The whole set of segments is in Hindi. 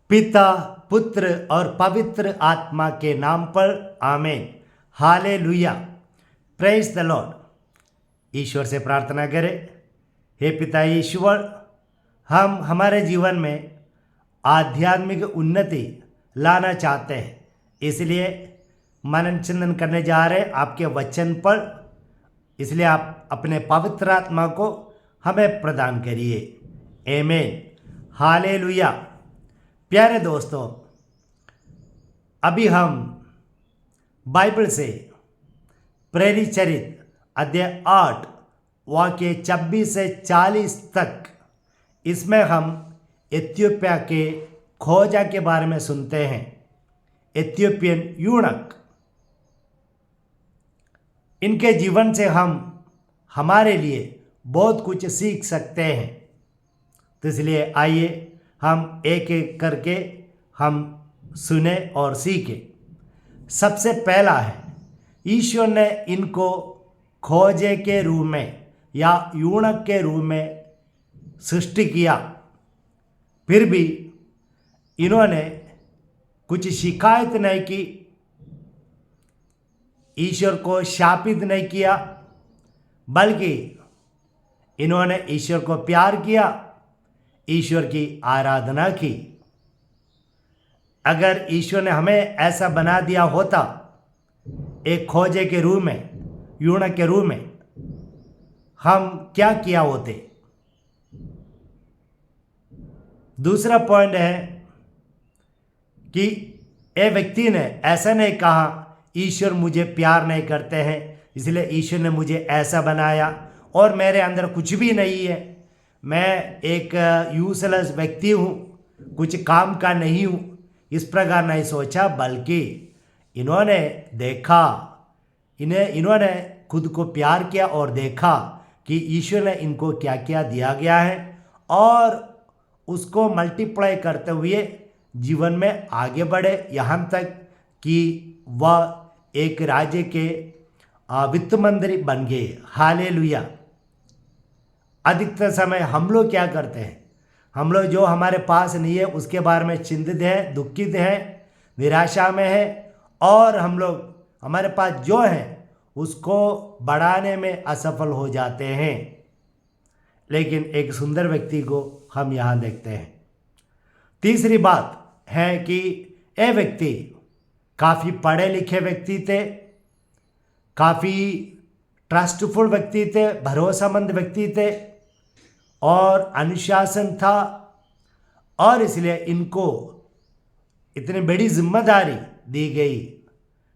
पिता, पुत्र और पवित्र आत्मा के नाम पर आमीन। हालेलुया। Praise the lord. ईश्वर से प्रार्थना करें। हे पिता ईश्वर, हम हमारे जीवन में आध्यात्मिक उन्नति लाना चाहते हैं, इसलिए मनन चिंतन करने जा रहे हैं आपके वचन पर। इसलिए आप अपने पवित्र आत्मा को हमें प्रदान करिए। आमीन। हालेलुया। प्यारे दोस्तों, अभी हम बाइबल से प्रेरित चरित्र अध्याय 8 वाक्य 26 से 40 तक, इसमें हम इथियोपिया के खोजा के बारे में सुनते हैं। इथियोपियन यूनक, इनके जीवन से हम हमारे लिए बहुत कुछ सीख सकते हैं। तो इसलिए आइए हम एक एक करके हम सुने और सीखें। सबसे पहला है, ईश्वर ने इनको खोजे के रूप में या यूनक के रूप में सृष्टि किया, फिर भी इन्होंने कुछ शिकायत नहीं की, ईश्वर को शापित नहीं किया, बल्कि इन्होंने ईश्वर को प्यार किया, ईश्वर की आराधना की। अगर ईश्वर ने हमें ऐसा बना दिया होता, एक खोजे के रूप में, यूनक के रूप में, हम क्या किया होते। दूसरा पॉइंट है कि ये व्यक्ति ने ऐसा नहीं कहा ईश्वर मुझे प्यार नहीं करते हैं, इसलिए ईश्वर ने मुझे ऐसा बनाया और मेरे अंदर कुछ भी नहीं है, मैं एक यूजलेस व्यक्ति हूँ, कुछ काम का नहीं हूँ, इस प्रकार नहीं सोचा। बल्कि इन्होंने देखा, इन्होंने खुद को प्यार किया और देखा कि ईश्वर ने इनको क्या क्या दिया गया है, और उसको मल्टीप्लाई करते हुए जीवन में आगे बढ़े, यहाँ तक कि वह एक राज्य के वित्त मंत्री बन गए। हालेलुया। अधिकतर समय हम लोग क्या करते हैं, हम लोग जो हमारे पास नहीं है उसके बारे में चिंतित हैं, दुखित हैं, निराशा में हैं, और हम लोग हमारे पास जो है उसको बढ़ाने में असफल हो जाते हैं। लेकिन एक सुंदर व्यक्ति को हम यहाँ देखते हैं। तीसरी बात है कि ये व्यक्ति काफ़ी पढ़े लिखे व्यक्ति थे, काफ़ी ट्रस्टफुल व्यक्ति थे, भरोसेमंद व्यक्ति थे, और अनुशासन था, और इसलिए इनको इतनी बड़ी जिम्मेदारी दी गई,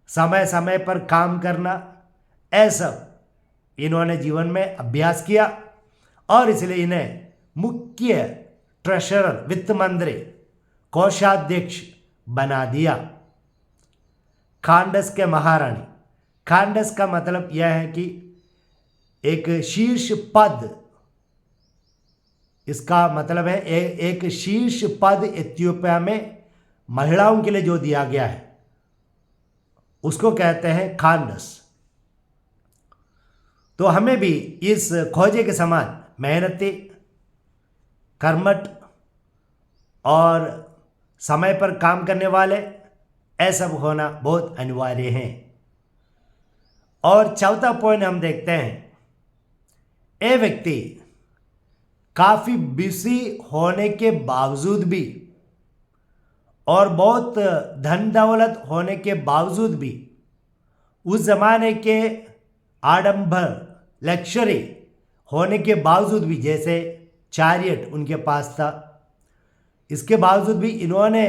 समय समय पर काम करना, ऐसा इन्होंने जीवन में अभ्यास किया, और इसलिए इन्हें मुख्य ट्रेशरर, वित्त मंत्री, कोषाध्यक्ष बना दिया। खांडस के महारानी, खांडस का मतलब यह है कि एक शीर्ष पद, इसका मतलब है एक शीर्ष पद इथियोपिया में महिलाओं के लिए जो दिया गया है उसको कहते हैं खांडस। तो हमें भी इस खोजे के समान मेहनती, कर्मठ और समय पर काम करने वाले, ऐसा होना बहुत अनिवार्य है। और चौथा पॉइंट हम देखते हैं, ये व्यक्ति काफ़ी बिजी होने के बावजूद भी और बहुत धन दौलत होने के बावजूद भी, उस ज़माने के आडंबर, लग्जरी होने के बावजूद भी, जैसे चैरियट उनके पास था, इसके बावजूद भी इन्होंने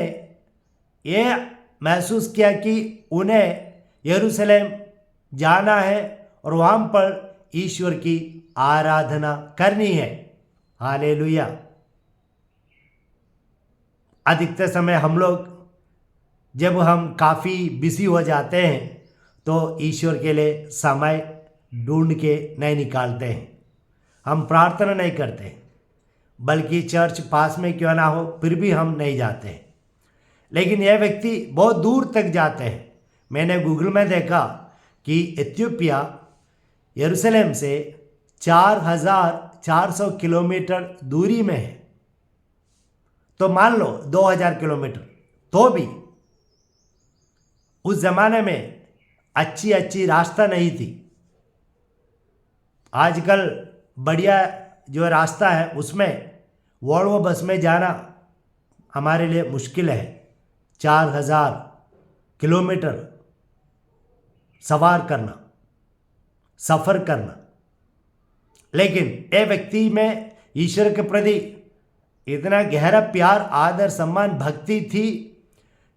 ये महसूस किया कि उन्हें यरूशलेम जाना है और वहाँ पर ईश्वर की आराधना करनी है। हालेलुया। अधिकतर समय हम लोग जब हम काफ़ी बिजी हो जाते हैं तो ईश्वर के लिए समय ढूंढ के नहीं निकालते हैं, हम प्रार्थना नहीं करते, बल्कि चर्च पास में क्यों ना हो फिर भी हम नहीं जाते हैं। लेकिन यह व्यक्ति बहुत दूर तक जाते हैं। मैंने गूगल में देखा कि इथियोपिया यरूशलेम से 4400 किलोमीटर दूरी में है। तो मान लो 2000 किलोमीटर, तो भी उस जमाने में अच्छी अच्छी रास्ता नहीं थी। आजकल बढ़िया जो रास्ता है उसमें वॉल्वो बस में जाना हमारे लिए मुश्किल है। 4000 किलोमीटर सवार करना, सफ़र करना। लेकिन ये व्यक्ति में ईश्वर के प्रति इतना गहरा प्यार, आदर, सम्मान, भक्ति थी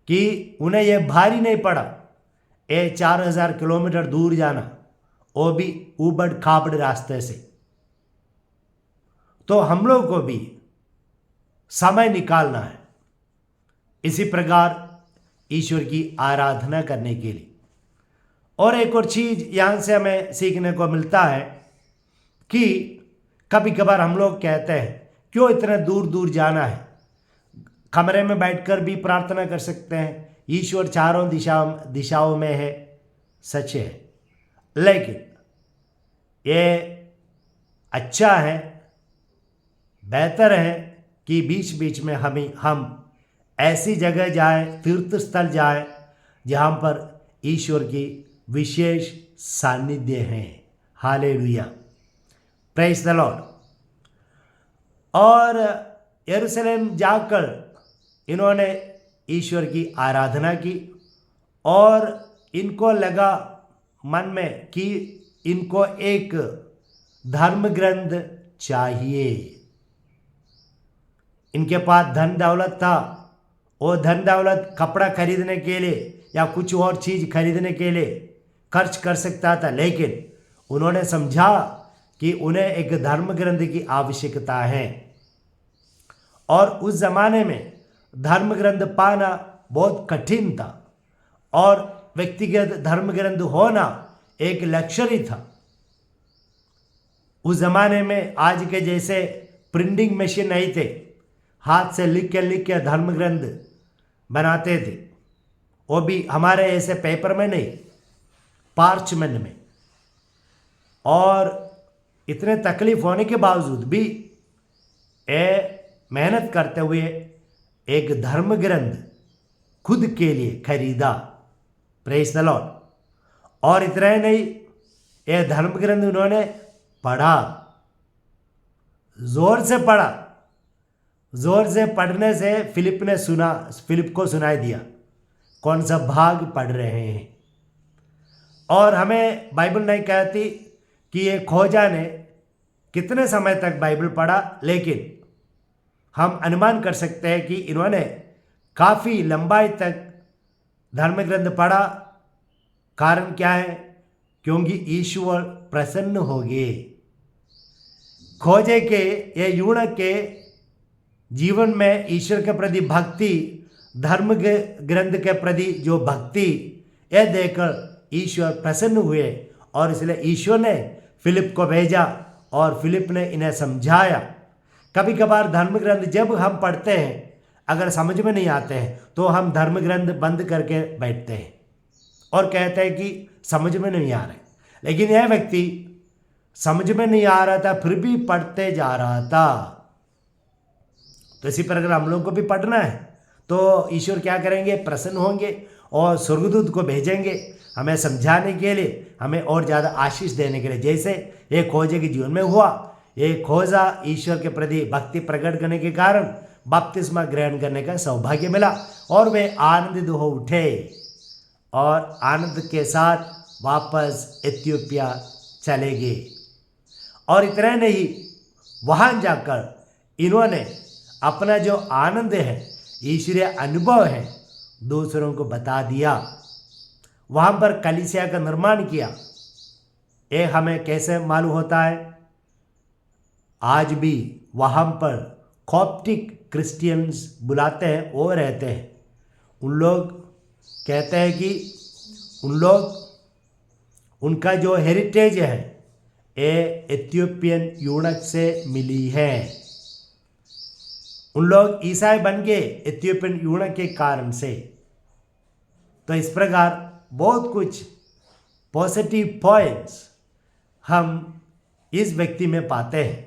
कि उन्हें यह भारी नहीं पड़ा ये 4000 किलोमीटर दूर जाना, वो भी ऊबड़ खाबड़ रास्ते से। तो हम लोग को भी समय निकालना है इसी प्रकार ईश्वर की आराधना करने के लिए। और एक और चीज़ यहाँ से हमें सीखने को मिलता है कि कभी कभार हम लोग कहते हैं क्यों इतना दूर दूर जाना है, कमरे में बैठकर भी प्रार्थना कर सकते हैं, ईश्वर चारों दिशाओं में है, सच है। लेकिन ये अच्छा है, बेहतर है कि बीच बीच में हम ऐसी जगह जाएं, तीर्थ स्थल जाएं जहाँ पर ईश्वर की विशेष सानिध्य है। Hallelujah, praise the Lord. और यरूशलेम जाकर इन्होंने ईश्वर की आराधना की और इनको लगा मन में कि इनको एक धर्म ग्रंथ चाहिए। इनके पास धन दौलत था, वो धन दौलत कपड़ा खरीदने के लिए या कुछ और चीज़ खरीदने के लिए खर्च कर सकता था, लेकिन उन्होंने समझा कि उन्हें एक धर्म ग्रंथ की आवश्यकता है। और उस ज़माने में धर्म ग्रंथ पाना बहुत कठिन था और व्यक्तिगत धर्म ग्रंथ होना एक लक्ष्य था। उस ज़माने में आज के जैसे प्रिंटिंग मशीन नहीं थे, हाथ से लिख के धर्म ग्रंथ बनाते थे, वो भी हमारे ऐसे पेपर में नहीं, पार्चमेंट में। और इतने तकलीफ होने के बावजूद भी मेहनत करते हुए एक धर्म ग्रंथ खुद के लिए खरीदा। Praise the Lord. और इतना ही नहीं, यह धर्म ग्रंथ उन्होंने पढ़ा, जोर से पढ़ा। जोर से पढ़ने से फिलिप को सुनाई दिया कौन सा भाग पढ़ रहे हैं। और हमें बाइबल नहीं कहती कि ये खोजा ने कितने समय तक बाइबल पढ़ा, लेकिन हम अनुमान कर सकते हैं कि इन्होंने काफ़ी लंबाई तक धर्म ग्रंथ पढ़ा। कारण क्या है? क्योंकि ईश्वर प्रसन्न हो गए। खोजे के ये यूनक के जीवन में ईश्वर के प्रति भक्ति, धर्म ग्रंथ के प्रति जो भक्ति, यह देखकर ईश्वर प्रसन्न हुए और इसलिए ईश्वर ने फिलिप को भेजा और फिलिप ने इन्हें समझाया। कभी कभार धर्म ग्रंथ जब हम पढ़ते हैं, अगर समझ में नहीं आते हैं तो हम धर्म ग्रंथ बंद करके बैठते हैं और कहते हैं कि समझ में नहीं आ रहे। लेकिन यह व्यक्ति समझ में नहीं आ रहा था, फिर भी पढ़ते जा रहा था। तो इसी प्रकार हम लोग को भी पढ़ना है तो ईश्वर क्या करेंगे? प्रसन्न होंगे और स्वर्गदूत को भेजेंगे हमें समझाने के लिए, हमें और ज़्यादा आशीष देने के लिए। जैसे ये खोजे के जीवन में हुआ, ये खोजा ईश्वर के प्रति भक्ति प्रकट करने के कारण बपतिस्मा ग्रहण करने का सौभाग्य मिला और वे आनंदित हो उठे और आनंद के साथ वापस इथियोपिया चले गए। और इतना नहीं, वहाँ जाकर इन्होंने अपना जो आनंद है, ईश्वरीय अनुभव है, दूसरों को बता दिया। वहाँ पर कलीसिया का निर्माण किया। ये हमें कैसे मालूम होता है? आज भी वहाँ पर कॉप्टिक क्रिश्चियंस बुलाते हैं, वो रहते हैं। उन लोग कहते हैं कि उनका जो हेरिटेज है ये इथियोपियन यूनक से मिली है। उन लोग ईसाई बन गए इथियोपियन यूनक के कारण से। तो इस प्रकार बहुत कुछ पॉजिटिव पॉइंट्स हम इस व्यक्ति में पाते हैं।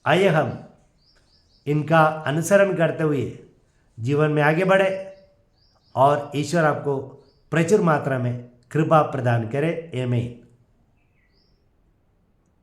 आइए हम इनका अनुसरण करते हुए जीवन में आगे बढ़े और ईश्वर आपको प्रचुर मात्रा में कृपा प्रदान करे। आमीन।